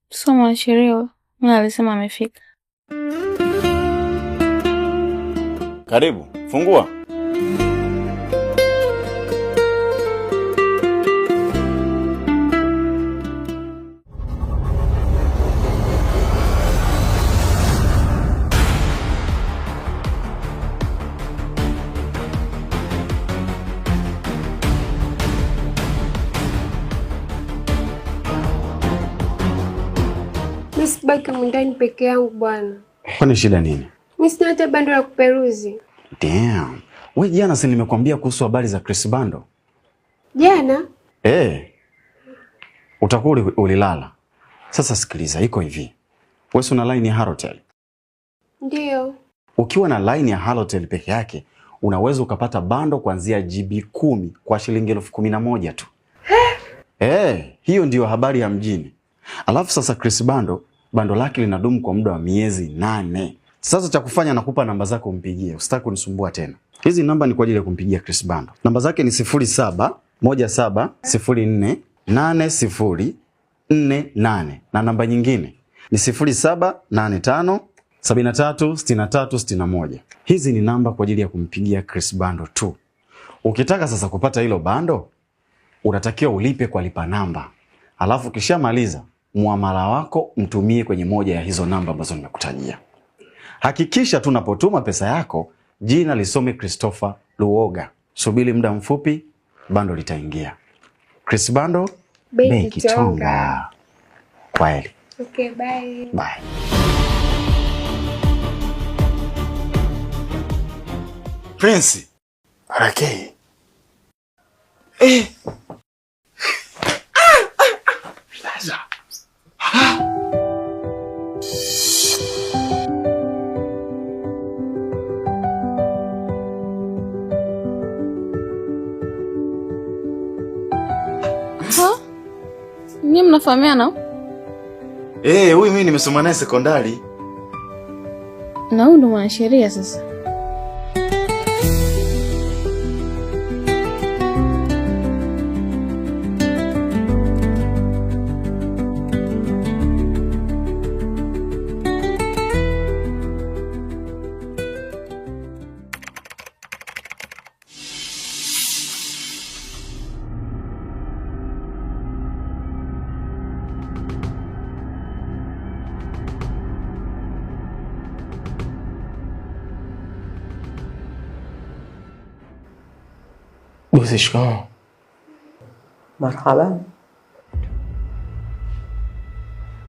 So mwanasheria mimi alisema amefika. Karibu, fungua. Mimi sibaki ndani peke yangu bwana. Kwani shida nini? Mimi sina hata bando la kuperuzi. Damn. Wewe jana si nimekuambia kuhusu habari za Chris Bando? Jana? Utakuwa ulilala. Sasa sikiliza, iko hivi. Wewe una line ya Halotel? Ndio. Ukiwa na line ya Halotel peke yake, unaweza ukapata bando kuanzia GB 10 kwa shilingi 11,000 tu. Hiyo ndiyo habari ya mjini. Alafu sasa Chris bando lake linadumu kwa muda wa miezi 8. Sasa cha kufanya nakupa namba zako umpigie. Usitaki kunisumbua tena. Hizi namba ni kwa ajili ya kumpigia Chris Bando. Namba zake ni 0717048048 na namba nyingine ni 0785736361. Hizi ni namba kwa ajili ya kumpigia Chris Bando tu. Ukitaka sasa kupata hilo bando, unatakiwa ulipe kwa lipa namba. Alafu kishamaliza muamala wako mtumie kwenye moja ya hizo namba ambazo nimekutajia. Hakikisha tunapotuma pesa yako jina lisome Christopher Luoga. Subiri muda mfupi bando litaingia. Chris Bando, Bei Kitonga. Kwaheri. Okay, bye. Bye. Prince. Arakei. Laza. Nyinyi mnafahamiana? Huyu mimi nimesoma naye sekondari. Na huyu ndo mwanasheria sasa. Bosi, shikamoo. Marhaba.